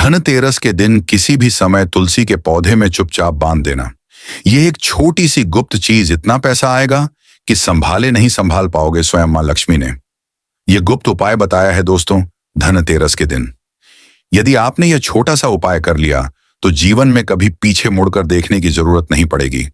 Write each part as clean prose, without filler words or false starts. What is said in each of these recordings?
धनतेरस के दिन किसी भी समय तुलसी के पौधे में चुपचाप बांध देना। यह एक छोटी सी गुप्त चीज इतना पैसा आएगा कि संभाले नहीं संभाल पाओगे स्वयं मां लक्ष्मी ने। यह गुप्त उपाय बताया है दोस्तों धनतेरस के दिन। यदि आपने यह छोटा सा उपाय कर लिया तो जीवन में कभी पीछे मुड़कर देखने की जरूरत नहीं पड़ेगी।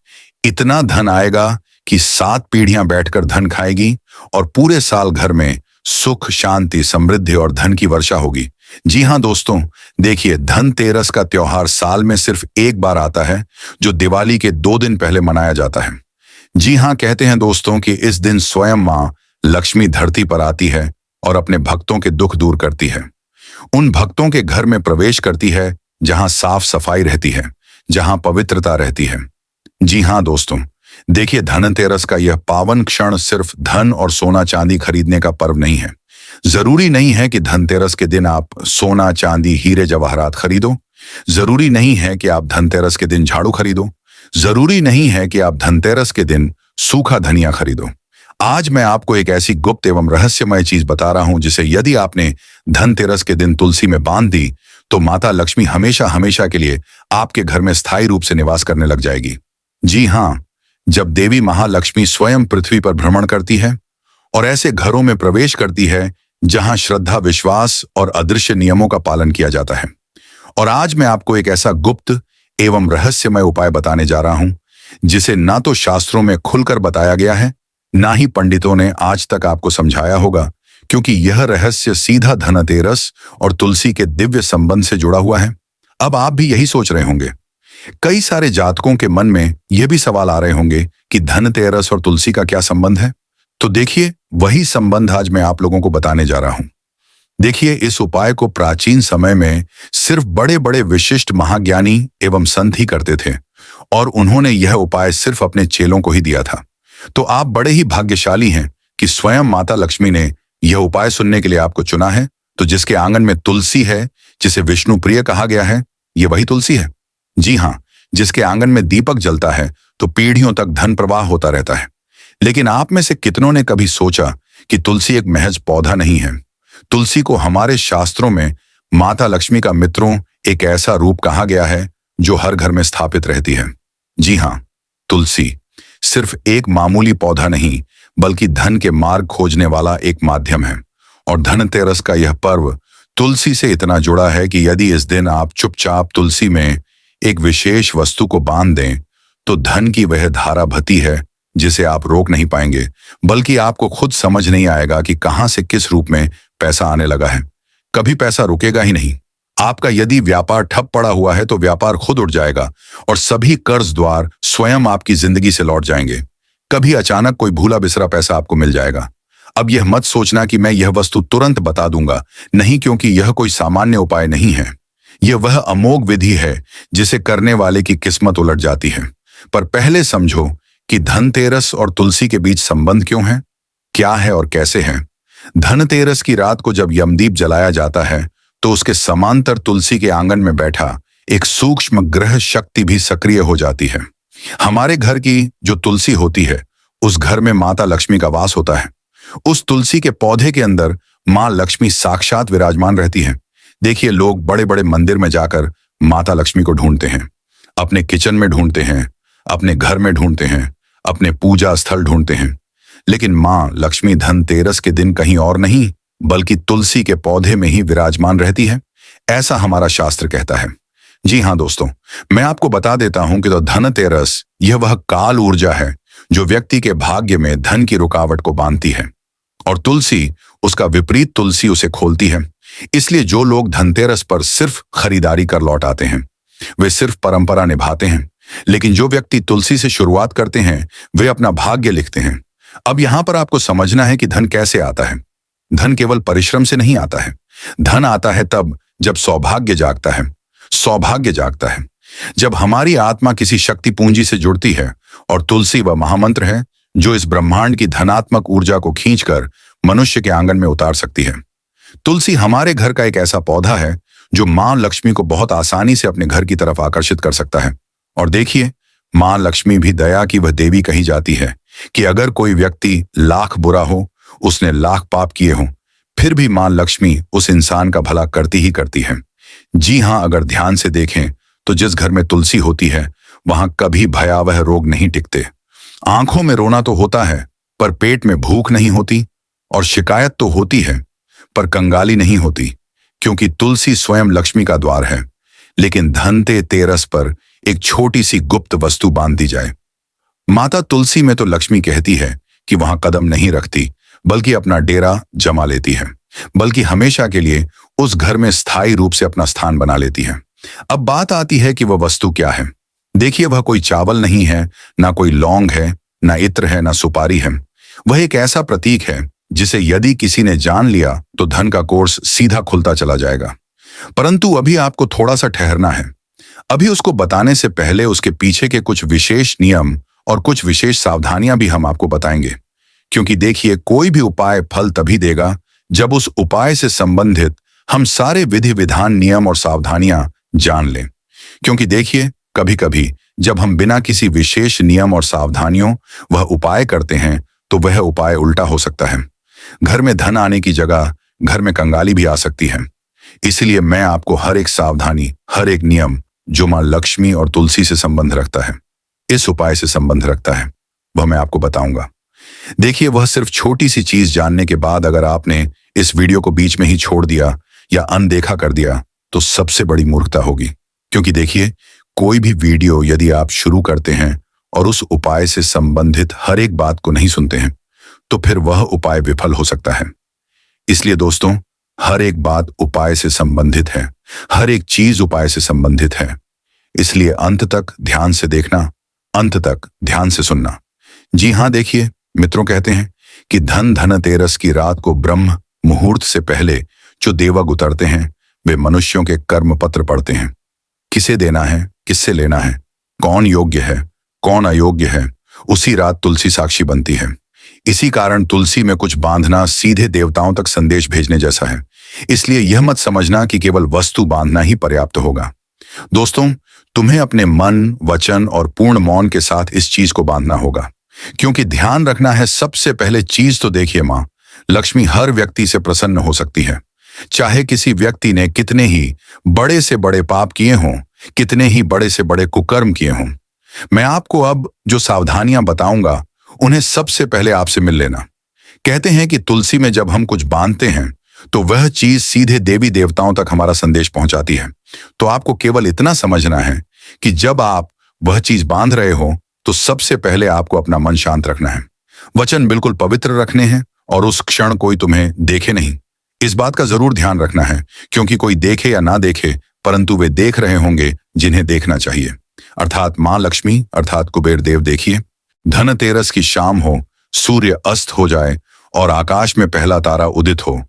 इतना धन आएगा कि 7 पीढ़ियां बैठकर धन खाएगी और पूरे साल घर में सुख, शांति, समृद्धि और धन की वर्षा होगी। जी हां दोस्तों, देखिए धनतेरस का त्योहार साल में सिर्फ एक बार आता है, जो दिवाली के 2 दिन पहले मनाया जाता है। जी हां, कहते हैं दोस्तों कि इस दिन स्वयं मां लक्ष्मी धरती पर आती है और अपने भक्तों के दुख दूर करती है। उन भक्तों के घर में प्रवेश करती है जहां साफ सफाई रहती है, जहां पवित्रता रहती है। जी हां दोस्तों, देखिए धनतेरस का यह पावन क्षण सिर्फ धन और सोना चांदी खरीदने का पर्व नहीं है। जरूरी नहीं है कि धनतेरस के दिन आप सोना, चांदी, हीरे जवाहरात खरीदो। जरूरी नहीं है कि आप धनतेरस के दिन झाड़ू खरीदो। जरूरी नहीं है कि आप धनतेरस के दिन सूखा धनिया खरीदो। आज मैं आपको एक ऐसी गुप्त एवं रहस्यमय चीज बता रहा हूं जिसे यदि आपने धनतेरस के दिन तुलसी में बांध दी तो माता लक्ष्मी हमेशा हमेशा के लिए आपके घर में स्थायी रूप से निवास करने लग जाएगी। जी हां, जब देवी महालक्ष्मी स्वयं पृथ्वी पर भ्रमण करती है और ऐसे घरों में प्रवेश करती है जहां श्रद्धा, विश्वास और अदृश्य नियमों का पालन किया जाता है। और आज मैं आपको एक ऐसा गुप्त एवं रहस्यमय उपाय बताने जा रहा हूं जिसे ना तो शास्त्रों में खुलकर बताया गया है, ना ही पंडितों ने आज तक आपको समझाया होगा, क्योंकि यह रहस्य सीधा धनतेरस और तुलसी के दिव्य संबंध से जुड़ा हुआ है। अब आप भी यही सोच रहे होंगे। कई सारे जातकों के मन में यह भी सवाल आ रहे होंगे कि धनतेरस और तुलसी का क्या संबंध है। तो देखिए, वही संबंध आज मैं आप लोगों को बताने जा रहा हूं। देखिए, इस उपाय को प्राचीन समय में सिर्फ बड़े बड़े विशिष्ट महाज्ञानी एवं संत ही करते थे और उन्होंने यह उपाय सिर्फ अपने चेलों को ही दिया था। तो आप बड़े ही भाग्यशाली हैं कि स्वयं माता लक्ष्मी ने यह उपाय सुनने के लिए आपको चुना है। तो जिसके आंगन में तुलसी है, जिसे विष्णु प्रिय कहा गया है, यह वही तुलसी है। जी हां, जिसके आंगन में दीपक जलता है तो पीढ़ियों तक धन प्रवाह होता रहता है। लेकिन आप में से कितनों ने कभी सोचा कि तुलसी एक महज पौधा नहीं है। तुलसी को हमारे शास्त्रों में माता लक्ष्मी का मित्रों एक ऐसा रूप कहा गया है जो हर घर में स्थापित रहती है। जी हां, तुलसी सिर्फ एक मामूली पौधा नहीं बल्कि धन के मार्ग खोजने वाला एक माध्यम है। और धनतेरस का यह पर्व तुलसी से इतना जुड़ा है कि यदि इस दिन आप चुपचाप तुलसी में एक विशेष वस्तु को बांध दें तो धन की वह धारा बहती है जिसे आप रोक नहीं पाएंगे, बल्कि आपको खुद समझ नहीं आएगा कि कहां से किस रूप में पैसा आने लगा है। कभी पैसा रुकेगा ही नहीं। आपका यदि व्यापार ठप पड़ा हुआ है तो व्यापार खुद उठ जाएगा और सभी कर्ज द्वार स्वयं आपकी जिंदगी से लौट जाएंगे। कभी अचानक कोई भूला बिसरा पैसा आपको मिल जाएगा। अब यह मत सोचना कि मैं यह वस्तु तुरंत बता दूंगा, नहीं, क्योंकि यह कोई सामान्य उपाय नहीं है। यह वह अमोघ विधि है जिसे करने वाले की किस्मत उलट जाती है। पर पहले समझो कि धनतेरस और तुलसी के बीच संबंध क्यों है, क्या है और कैसे है। धनतेरस की रात को जब यमदीप जलाया जाता है तो उसके समांतर तुलसी के आंगन में बैठा एक सूक्ष्म ग्रह शक्ति भी सक्रिय हो जाती है। हमारे घर की जो तुलसी होती है उस घर में माता लक्ष्मी का वास होता है। उस तुलसी के पौधे के अंदर मां लक्ष्मी साक्षात विराजमान रहती है। देखिए, लोग बड़े बड़े मंदिर में जाकर माता लक्ष्मी को ढूंढते हैं, अपने किचन में ढूंढते हैं, अपने घर में ढूंढते हैं, अपने पूजा स्थल ढूंढते हैं, लेकिन मां लक्ष्मी धनतेरस के दिन कहीं और नहीं बल्कि तुलसी के पौधे में ही विराजमान रहती है। ऐसा हमारा शास्त्र कहता है। जी हां दोस्तों, मैं आपको बता देता हूं कि तो धनतेरस यह वह काल ऊर्जा है जो व्यक्ति के भाग्य में धन की रुकावट को बांधती है और तुलसी उसका विपरीत तुलसी उसे खोलती है। इसलिए जो लोग धनतेरस पर सिर्फ खरीदारी कर लौट आते हैं वे सिर्फ परंपरा निभाते हैं, लेकिन जो व्यक्ति तुलसी से शुरुआत करते हैं वे अपना भाग्य लिखते हैं। अब यहां पर आपको समझना है कि धन कैसे आता है। धन केवल परिश्रम से नहीं आता है। धन आता है तब जब सौभाग्य जागता है। सौभाग्य जागता है जब हमारी आत्मा किसी शक्ति पूंजी से जुड़ती है, और तुलसी वह महामंत्र है जो इस ब्रह्मांड की धनात्मक ऊर्जा को खींचकर मनुष्य के आंगन में उतार सकती है। तुलसी हमारे घर का एक ऐसा पौधा है जो मां लक्ष्मी को बहुत आसानी से अपने घर की तरफ आकर्षित कर सकता है। और देखिए, मां लक्ष्मी भी दया की वह देवी कही जाती है कि अगर कोई व्यक्ति लाख बुरा हो, उसने लाख पाप किए हों, फिर भी मां लक्ष्मी उस इंसान का भला करती ही करती है। जी हाँ, अगर ध्यान से देखें तो जिस घर में तुलसी होती है वहां कभी भयावह रोग नहीं टिकते। आंखों में रोना तो होता है, पर पेट में भूख नहीं होती। और शिकायत तो होती है, पर कंगाली नहीं होती, क्योंकि तुलसी स्वयं लक्ष्मी का द्वार है। लेकिन धनतेरस पर एक छोटी सी गुप्त वस्तु बांध दी जाए। माता तुलसी में तो लक्ष्मी कहती है कि वहां कदम नहीं रखती, बल्कि अपना डेरा जमा लेती है, बल्कि हमेशा के लिए उस घर में स्थायी रूप से अपना स्थान बना लेती है। अब बात आती है कि वह वस्तु क्या है। देखिए, वह कोई चावल नहीं है, ना कोई लौंग है, ना इत्र है, ना सुपारी है। वह एक ऐसा प्रतीक है जिसे यदि किसी ने जान लिया तो धन का कोर्स सीधा खुलता चला जाएगा। परंतु अभी आपको थोड़ा सा ठहरना है। अभी उसको बताने से पहले उसके पीछे के कुछ विशेष नियम और कुछ विशेष सावधानियां भी हम आपको बताएंगे। क्योंकि देखिए, कोई भी उपाय फल तभी देगा जब उस उपाय से संबंधित हम सारे विधि विधान, नियम और सावधानियां जान लें। क्योंकि देखिए, कभी कभी जब हम बिना किसी विशेष नियम और सावधानियों वह उपाय करते हैं तो वह उपाय उल्टा हो सकता है। घर में धन आने की जगह घर में कंगाली भी आ सकती है। इसलिए मैं आपको हर एक सावधानी, हर एक नियम जो मां लक्ष्मी और तुलसी से संबंध रखता है, इस उपाय से संबंध रखता है, वह मैं आपको बताऊंगा। देखिए, वह सिर्फ छोटी सी चीज जानने के बाद अगर आपने इस वीडियो को बीच में ही छोड़ दिया या अनदेखा कर दिया तो सबसे बड़ी मूर्खता होगी। क्योंकि देखिए, कोई भी वीडियो यदि आप शुरू करते हैं और उस उपाय से संबंधित हर एक बात को नहीं सुनते हैं तो फिर वह उपाय विफल हो सकता है। इसलिए दोस्तों, हर एक बात उपाय से संबंधित है, हर एक चीज उपाय से संबंधित है। इसलिए अंत तक ध्यान से देखना, अंत तक ध्यान से सुनना। जी हाँ, देखिए मित्रों, कहते हैं कि धनतेरस की रात को ब्रह्म मुहूर्त से पहले जो देवग उतरते हैं वे मनुष्यों के कर्म पत्र पढ़ते हैं। किसे देना है, किससे लेना है, कौन योग्य है, कौन अयोग्य है, उसी रात तुलसी साक्षी बनती है। इसी कारण तुलसी में कुछ बांधना सीधे देवताओं तक संदेश भेजने जैसा है। इसलिए यह मत समझना कि केवल वस्तु बांधना ही पर्याप्त होगा। दोस्तों, तुम्हें अपने मन, वचन और पूर्ण मौन के साथ इस चीज को बांधना होगा। क्योंकि ध्यान रखना है, सबसे पहले चीज तो देखिए, मां लक्ष्मी हर व्यक्ति से प्रसन्न हो सकती है। चाहे किसी व्यक्ति ने कितने ही बड़े से बड़े पाप किए हों, कितने ही बड़े से बड़े कुकर्म किए हों। मैं आपको अब जो सावधानियां बताऊंगा उन्हें सबसे पहले आपसे मिल लेना। कहते हैं कि तुलसी में जब हम कुछ बांधते हैं तो वह चीज सीधे देवी देवताओं तक हमारा संदेश पहुंचाती है। तो आपको केवल इतना समझना है कि जब आप वह चीज बांध रहे हो तो सबसे पहले आपको अपना मन शांत रखना है, वचन बिल्कुल पवित्र रखने हैं और उस क्षण कोई तुम्हें देखे नहीं। इस बात का जरूर ध्यान रखना है, क्योंकि कोई देखे या ना देखे, परंतु वे देख रहे होंगे जिन्हें देखना चाहिए, अर्थात मां लक्ष्मी, अर्थात कुबेर देव। देखिए, धनतेरस की शाम हो, सूर्य अस्त हो जाए और आकाश में पहला तारा उदित हो,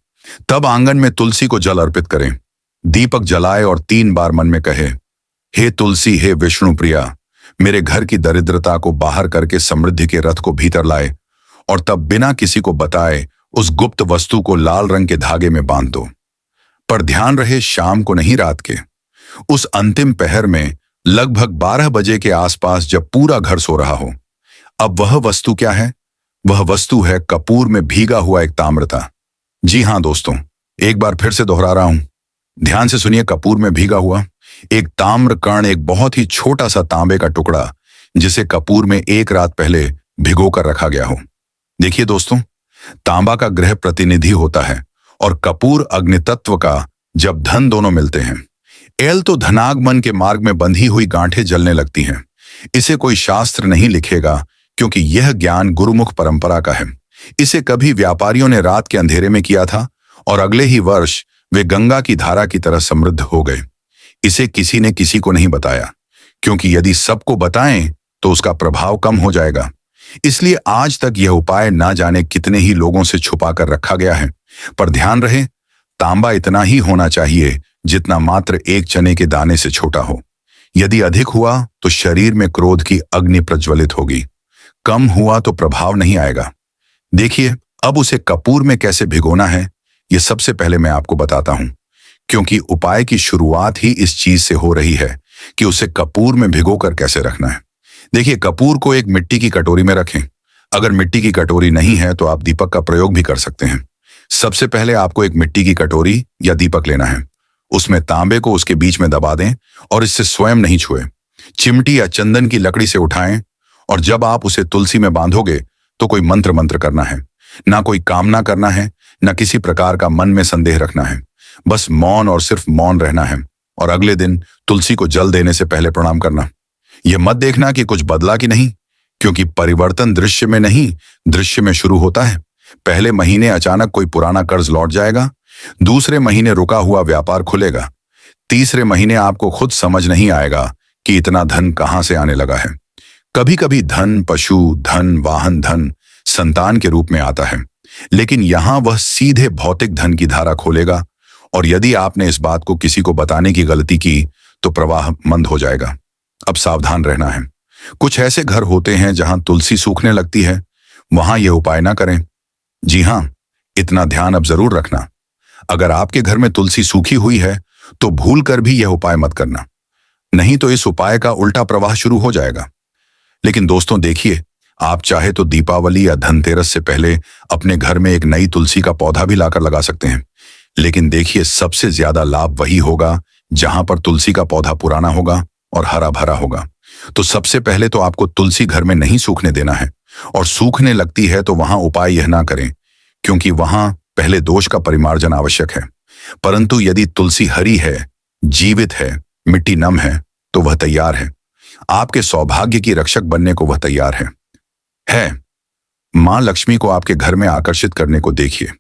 तब आंगन में तुलसी को जल अर्पित करें, दीपक जलाए और 3 बार मन में कहे, हे तुलसी, हे विष्णु प्रिया, मेरे घर की दरिद्रता को बाहर करके समृद्धि के रथ को भीतर लाए। और तब बिना किसी को बताए उस गुप्त वस्तु को लाल रंग के धागे में बांध दो। पर ध्यान रहे, शाम को नहीं, रात के उस अंतिम पहर में लगभग 12 बजे के आसपास, जब पूरा घर सो रहा हो। अब वह वस्तु क्या है? वह वस्तु है कपूर में भीगा हुआ एक ताम्रता। जी हां दोस्तों, एक बार फिर से दोहरा रहा हूं, ध्यान से सुनिए। कपूर में भीगा हुआ एक ताम्र कण, एक बहुत ही छोटा सा तांबे का टुकड़ा जिसे कपूर में 1 रात पहले भिगो कर रखा गया हो। देखिए दोस्तों, तांबा का ग्रह प्रतिनिधि होता है और कपूर अग्नि तत्व का जब धन दोनों मिलते हैं, एल तो धनागमन के मार्ग में बंधी हुई गांठें जलने लगती हैं। इसे कोई शास्त्र नहीं लिखेगा, क्योंकि यह ज्ञान गुरुमुख परंपरा का है। इसे कभी व्यापारियों ने रात के अंधेरे में किया था और अगले ही वर्ष वे गंगा की धारा की तरह समृद्ध हो गए। इसे किसी ने किसी को नहीं बताया, क्योंकि यदि सबको बताएं तो उसका प्रभाव कम हो जाएगा। इसलिए आज तक यह उपाय ना जाने कितने ही लोगों से छुपा कर रखा गया है। पर ध्यान रहे, तांबा इतना ही होना चाहिए जितना मात्र एक चने के दाने से छोटा हो। यदि अधिक हुआ तो शरीर में क्रोध की अग्नि प्रज्वलित होगी, कम हुआ तो प्रभाव नहीं आएगा। देखिए, अब उसे कपूर में कैसे भिगोना है, यह सबसे पहले मैं आपको बताता हूं, क्योंकि उपाय की शुरुआत ही इस चीज से हो रही है कि उसे कपूर में भिगोकर कैसे रखना है। देखिए, कपूर को एक मिट्टी की कटोरी में रखें। अगर मिट्टी की कटोरी नहीं है तो आप दीपक का प्रयोग भी कर सकते हैं। सबसे पहले आपको एक मिट्टी की कटोरी या दीपक लेना है उसमें तांबे को उसके बीच में दबा दें और इससे स्वयं नहीं छुए। चिमटी या चंदन की लकड़ी से उठाएं और जब आप उसे तुलसी में बांधोगे तो कोई मंत्र करना है, ना कोई कामना करना है, ना किसी प्रकार का मन में संदेह रखना है। बस मौन और सिर्फ मौन रहना है और अगले दिन तुलसी को जल देने से पहले प्रणाम करना। यह मत देखना कि कुछ बदला कि नहीं, क्योंकि परिवर्तन दृश्य में नहीं, दृश्य में शुरू होता है। पहले महीने अचानक कोई पुराना कर्ज लौट जाएगा, दूसरे महीने रुका हुआ व्यापार खुलेगा, तीसरे महीने आपको खुद समझ नहीं आएगा कि इतना धन कहां से आने लगा है। कभी कभी धन पशु धन, वाहन धन, संतान के रूप में आता है, लेकिन यहां वह सीधे भौतिक धन की धारा खोलेगा और यदि आपने इस बात को किसी को बताने की गलती की तो प्रवाह मंद हो जाएगा। अब सावधान रहना है। कुछ ऐसे घर होते हैं जहां तुलसी सूखने लगती है, वहां यह उपाय ना करें। जी हां, इतना ध्यान अब जरूर रखना, अगर आपके घर में तुलसी सूखी हुई है तो भूल कर भी यह उपाय मत करना, नहीं तो इस उपाय का उल्टा प्रवाह शुरू हो जाएगा। लेकिन दोस्तों देखिए, आप चाहे तो दीपावली या धनतेरस से पहले अपने घर में एक नई तुलसी का पौधा भी लाकर लगा सकते हैं। लेकिन देखिए, सबसे ज्यादा लाभ वही होगा जहां पर तुलसी का पौधा पुराना होगा और हरा भरा होगा। तो सबसे पहले तो आपको तुलसी घर में नहीं सूखने देना है, और सूखने लगती है तो वहां उपाय यह ना करें, क्योंकि वहां पहले दोष का परिमार्जन आवश्यक है। परंतु यदि तुलसी हरी है, जीवित है, मिट्टी नम है, तो वह तैयार है। आपके सौभाग्य की रक्षक बनने को वह तैयार है। मां लक्ष्मी को आपके घर में आकर्षित करने को देखिए।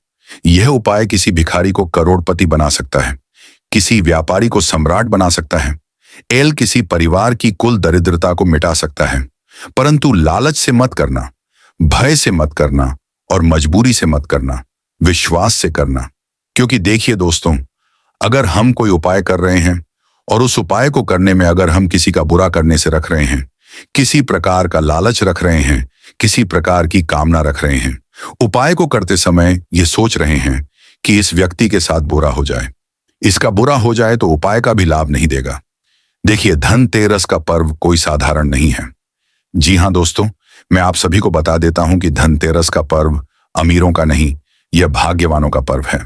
यह उपाय किसी भिखारी को करोड़पति बना सकता है, किसी व्यापारी को सम्राट बना सकता है, किसी परिवार की कुल दरिद्रता को मिटा सकता है। परंतु लालच से मत करना, भय से मत करना और मजबूरी से मत करना, विश्वास से करना। क्योंकि देखिए दोस्तों, अगर हम कोई उपाय कर रहे हैं और उस उपाय को करने में अगर हम किसी का बुरा करने से रख रहे हैं, किसी प्रकार का लालच रख रहे हैं, किसी प्रकार की कामना रख रहे हैं, उपाय को करते समय ये सोच रहे हैं कि इस व्यक्ति के साथ बुरा हो जाए, इसका बुरा हो जाए तो उपाय का भी लाभ नहीं देगा। देखिए, धनतेरस का पर्व कोई साधारण नहीं है। जी हां दोस्तों, मैं आप सभी को बता देता हूं कि धनतेरस का पर्व अमीरों का नहीं, यह भाग्यवानों का पर्व है।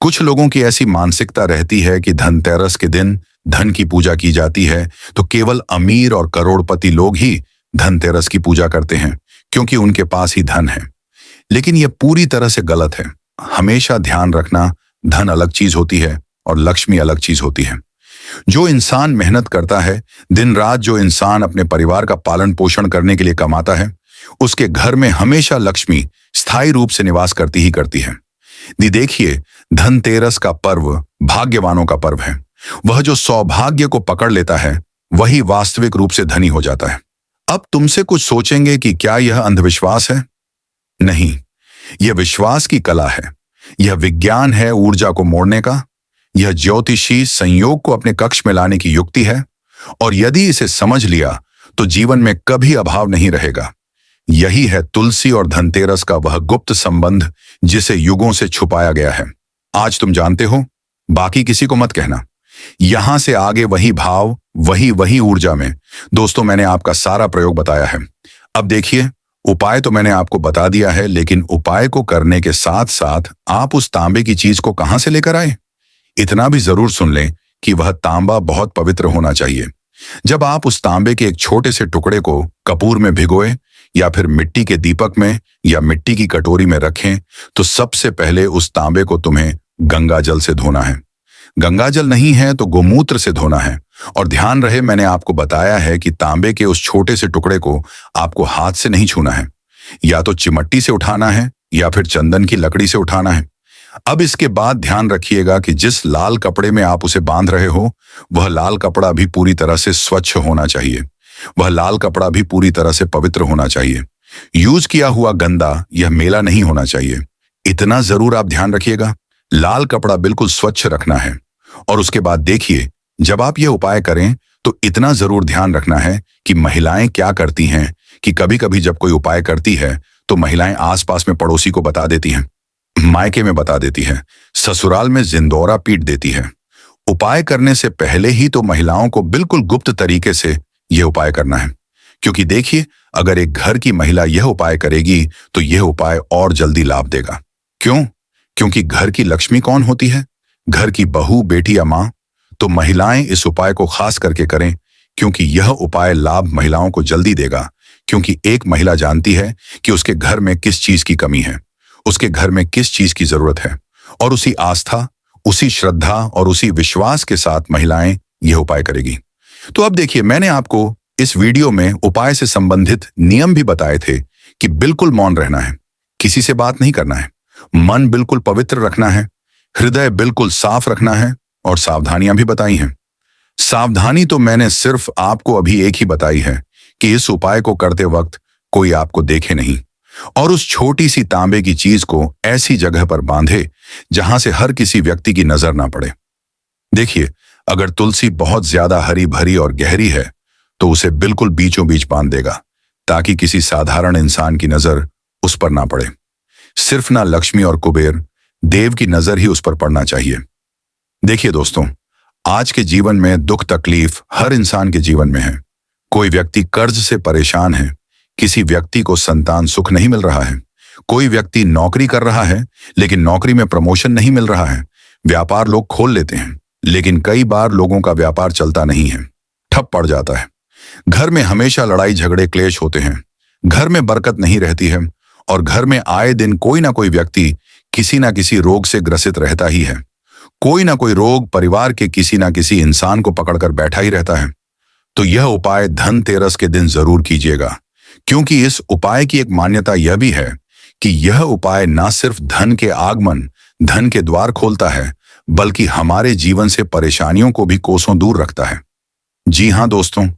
कुछ लोगों की ऐसी मानसिकता रहती है कि धनतेरस के दिन धन की पूजा की जाती है तो केवल अमीर और करोड़पति लोग ही धनतेरस की पूजा करते हैं, क्योंकि उनके पास ही धन है। लेकिन यह पूरी तरह से गलत है। हमेशा ध्यान रखना, धन अलग चीज होती है और लक्ष्मी अलग चीज होती है। जो इंसान मेहनत करता है, दिन रात जो इंसान अपने परिवार का पालन पोषण करने के लिए कमाता है, उसके घर में हमेशा लक्ष्मी स्थायी रूप से निवास करती ही करती है। देखिए, धनतेरस का पर्व भाग्यवानों का पर्व है। वह जो सौभाग्य को पकड़ लेता है वही वास्तविक रूप से धनी हो जाता है। अब तुमसे कुछ सोचेंगे कि क्या यह अंधविश्वास है? नहीं, यह विश्वास की कला है। यह विज्ञान है ऊर्जा को मोड़ने का। यह ज्योतिषी संयोग को अपने कक्ष में लाने की युक्ति है, और यदि इसे समझ लिया तो जीवन में कभी अभाव नहीं रहेगा। यही है तुलसी और धनतेरस का वह गुप्त संबंध जिसे युगों से छुपाया गया है। आज तुम जानते हो, बाकी किसी को मत कहना। यहां से आगे वही भाव, वही ऊर्जा में। दोस्तों, मैंने आपका सारा प्रयोग बताया है। अब देखिए, उपाय तो मैंने आपको बता दिया है, लेकिन उपाय को करने के साथ साथ आप उस तांबे की चीज को कहां से लेकर आए, इतना भी जरूर सुन लें कि वह तांबा बहुत पवित्र होना चाहिए। जब आप उस तांबे के एक छोटे से टुकड़े को कपूर में भिगोए या फिर मिट्टी के दीपक में या मिट्टी की कटोरी में रखें, तो सबसे पहले उस तांबे को तुम्हें गंगा जल से धोना है। गंगा जल नहीं है तो गोमूत्र से धोना है। और ध्यान रहे, मैंने आपको बताया है कि तांबे के उस छोटे से टुकड़े को आपको हाथ से नहीं छूना है, या तो चिमट्टी से उठाना है या फिर चंदन की लकड़ी से उठाना है। अब इसके बाद ध्यान रखिएगा कि जिस लाल कपड़े में आप उसे बांध रहे हो, वह लाल कपड़ा भी पूरी तरह से स्वच्छ होना चाहिए। वह लाल कपड़ा भी पूरी तरह से पवित्र होना चाहिए। यूज किया हुआ गंदा यह मेला नहीं होना चाहिए। इतना जरूर आप ध्यान रखिएगा, लाल कपड़ा बिल्कुल स्वच्छ रखना है। और उसके बाद देखिए, जब आप यह उपाय करें तो इतना जरूर ध्यान रखना है कि महिलाएं क्या करती हैं कि कभी कभी जब कोई उपाय करती है तो महिलाएं आसपास में पड़ोसी को बता देती हैं, मायके में बता देती है, ससुराल में जिंदौरा पीट देती है। उपाय करने से पहले ही तो महिलाओं को बिल्कुल गुप्त तरीके से यह उपाय करना है। क्योंकि देखिए, अगर एक घर की महिला यह उपाय करेगी तो यह उपाय और जल्दी लाभ देगा। क्यों? क्योंकि घर की लक्ष्मी कौन होती है? घर की बहू, बेटी या माँ, तो महिलाएं इस उपाय को खास करके करें, क्योंकि यह उपाय लाभ महिलाओं को जल्दी देगा। क्योंकि एक महिला जानती है कि उसके घर में किस चीज की कमी है, उसके घर में किस चीज की जरूरत है, और उसी आस्था, उसी श्रद्धा और उसी विश्वास के साथ महिलाएं यह उपाय करेगी। तो अब देखिए, मैंने आपको इस वीडियो में उपाय से संबंधित नियम भी बताए थे कि बिल्कुल मौन रहना है, किसी से बात नहीं करना है, मन बिल्कुल पवित्र रखना है, हृदय बिल्कुल साफ रखना है, और सावधानियां भी बताई हैं। सावधानी तो मैंने सिर्फ आपको अभी एक ही बताई है कि इस उपाय को करते वक्त कोई आपको देखे नहीं, और उस छोटी सी तांबे की चीज को ऐसी जगह पर बांधे जहां से हर किसी व्यक्ति की नजर ना पड़े। देखिए, अगर तुलसी बहुत ज्यादा हरी भरी और गहरी है तो उसे बिल्कुल बीचों बीच बांध देगा, ताकि किसी साधारण इंसान की नजर उस पर ना पड़े। सिर्फ ना लक्ष्मी और कुबेर, देव की नजर ही उस पर पड़ना चाहिए। देखिए दोस्तों, आज के जीवन में दुख तकलीफ हर इंसान के जीवन में है। कोई व्यक्ति कर्ज से परेशान है, किसी व्यक्ति को संतान सुख नहीं मिल रहा है, कोई व्यक्ति नौकरी कर रहा है लेकिन नौकरी में प्रमोशन नहीं मिल रहा है, व्यापार लोग खोल लेते हैं लेकिन कई बार लोगों का व्यापार चलता नहीं है, ठप पड़ जाता है। घर में हमेशा लड़ाई झगड़े क्लेश होते हैं, घर में बरकत नहीं रहती है, और घर में आए दिन कोई ना कोई व्यक्ति किसी ना किसी रोग से ग्रसित रहता ही है। कोई ना कोई रोग परिवार के किसी ना किसी इंसान को पकड़कर बैठा ही रहता है। तो यह उपाय धनतेरस के दिन जरूर कीजिएगा, क्योंकि इस उपाय की एक मान्यता यह भी है कि यह उपाय न सिर्फ धन के आगमन, धन के द्वार खोलता है, बल्कि हमारे जीवन से परेशानियों को भी कोसों दूर रखता है। जी हाँ दोस्तों,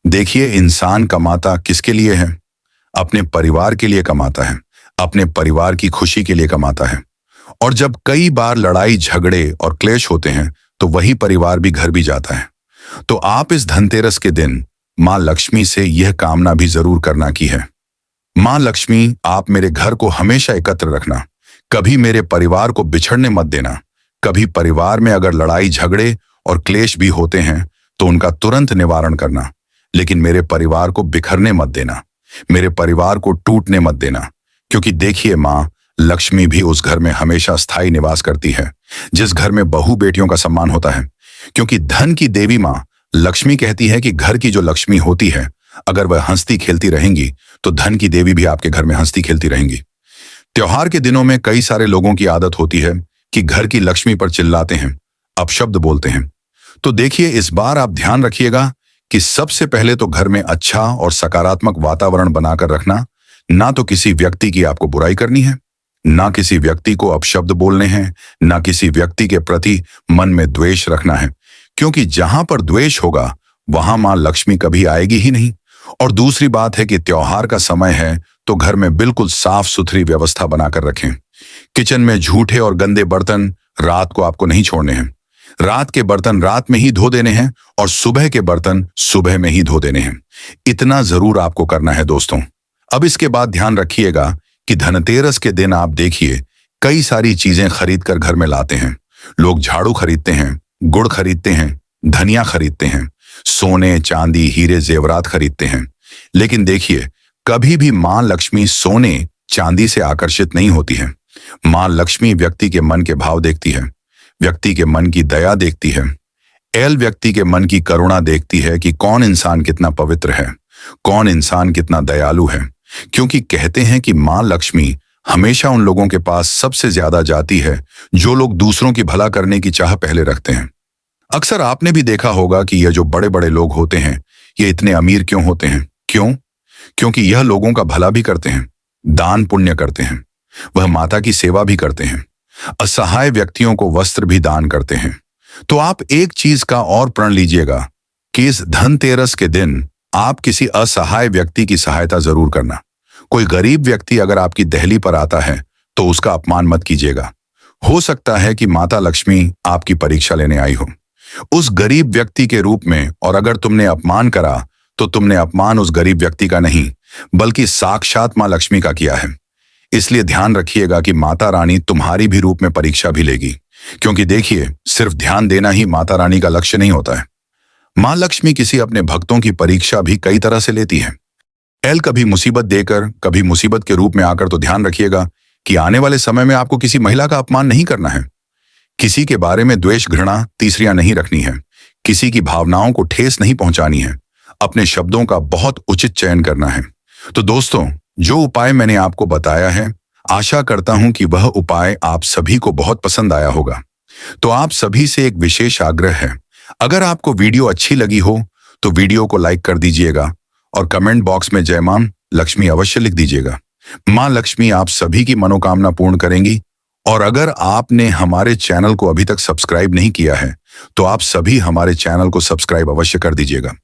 देखिए, इंसान कमाता किसके लिए है? अपने परिवार के लिए कमाता है, अपने परिवार की खुशी के लिए कमाता है। और जब कई बार लड़ाई झगड़े और क्लेश होते हैं तो वही परिवार भी घर भी जाता है। तो आप इस धनतेरस के दिन मां लक्ष्मी से यह कामना भी जरूर करना की है, मां लक्ष्मी, आप मेरे घर को हमेशा एकत्र रखना, कभी मेरे परिवार को बिछड़ने मत देना। कभी परिवार में अगर लड़ाई झगड़े और क्लेश भी होते हैं तो उनका तुरंत निवारण करना, लेकिन मेरे परिवार को बिखरने मत देना, मेरे परिवार को टूटने मत देना। क्योंकि देखिए, मां लक्ष्मी भी उस घर में हमेशा स्थायी निवास करती है जिस घर में बहू बेटियों का सम्मान होता है। क्योंकि धन की देवी मां लक्ष्मी कहती है कि घर की जो लक्ष्मी होती है, अगर वह हंसती खेलती रहेंगी तो धन की देवी भी आपके घर में हंसती खेलती रहेंगी। त्योहार के दिनों में कई सारे लोगों की आदत होती है कि घर की लक्ष्मी पर चिल्लाते हैं, अपशब्द बोलते हैं। तो देखिए, इस बार आप ध्यान रखिएगा कि सबसे पहले तो घर में अच्छा और सकारात्मक वातावरण बनाकर रखना। ना तो किसी व्यक्ति की आपको बुराई करनी है, ना किसी व्यक्ति को अपशब्द बोलने हैं, ना किसी व्यक्ति के प्रति मन में द्वेष रखना है। क्योंकि जहां पर द्वेष होगा वहां मां लक्ष्मी कभी आएगी ही नहीं। और दूसरी बात है कि त्योहार का समय है तो घर में बिल्कुल साफ सुथरी व्यवस्था बनाकर रखें। किचन में झूठे और गंदे बर्तन रात को आपको नहीं छोड़ने हैं। रात के बर्तन रात में ही धो देने हैं और सुबह के बर्तन सुबह में ही धो देने हैं। इतना जरूर आपको करना है दोस्तों। अब इसके बाद ध्यान रखिएगा कि धनतेरस के दिन आप देखिए, कई सारी चीजें खरीद कर घर में लाते हैं। लोग झाड़ू खरीदते हैं, गुड़ खरीदते हैं, धनिया खरीदते हैं, सोने चांदी हीरे जेवरात खरीदते हैं। लेकिन देखिए, कभी भी मां लक्ष्मी सोने चांदी से आकर्षित नहीं होती है। मां लक्ष्मी व्यक्ति के मन के भाव देखती है, व्यक्ति के मन की दया देखती है, व्यक्ति के मन की करुणा देखती है कि कौन इंसान कितना पवित्र है, कौन इंसान कितना दयालु है। क्योंकि कहते हैं कि मां लक्ष्मी हमेशा उन लोगों के पास सबसे ज्यादा जाती है जो लोग दूसरों की भला करने की चाह पहले रखते हैं। अक्सर आपने भी देखा होगा कि ये जो बड़े बड़े लोग होते हैं ये इतने अमीर क्यों होते हैं? क्यों? क्योंकि यह लोगों का भला भी करते हैं, दान पुण्य करते हैं, वह माता की सेवा भी करते हैं, असहाय व्यक्तियों को वस्त्र भी दान करते हैं। तो आप एक चीज का और प्रण लीजिएगा कि इस धनतेरस के दिन आप किसी असहाय व्यक्ति की सहायता जरूर करना। कोई गरीब व्यक्ति अगर आपकी दहली पर आता है तो उसका अपमान मत कीजिएगा। हो सकता है कि माता लक्ष्मी आपकी परीक्षा लेने आई हो उस गरीब व्यक्ति के रूप में, और अगर तुमने अपमान करा तो तुमने अपमान उस गरीब व्यक्ति का नहीं बल्कि साक्षात मां लक्ष्मी का किया है। इसलिए ध्यान रखिएगा कि माता रानी तुम्हारी भी रूप में परीक्षा भी लेगी। क्योंकि देखिए, सिर्फ ध्यान देना ही माता रानी का लक्ष्य नहीं होता है। मां लक्ष्मी किसी अपने भक्तों की परीक्षा भी कई तरह से लेती है। कभी मुसीबत देकर, कभी मुसीबत के रूप में आकर। तो ध्यान रखिएगा कि आने वाले समय में आपको किसी महिला का अपमान नहीं करना है। किसी के बारे में द्वेष घृणा तीसरियां नहीं रखनी है। किसी की भावनाओं को ठेस नहीं पहुंचानी है। अपने शब्दों का बहुत उचित चयन करना है। तो दोस्तों, जो उपाय मैंने आपको बताया है, आशा करता हूं कि वह उपाय आप सभी को बहुत पसंद आया होगा। तो आप सभी से एक विशेष आग्रह है, अगर आपको वीडियो अच्छी लगी हो तो वीडियो को लाइक कर दीजिएगा और कमेंट बॉक्स में जय मां लक्ष्मी अवश्य लिख दीजिएगा। मां लक्ष्मी आप सभी की मनोकामना पूर्ण करेंगी। और अगर आपने हमारे चैनल को अभी तक सब्सक्राइब नहीं किया है तो आप सभी हमारे चैनल को सब्सक्राइब अवश्य कर दीजिएगा।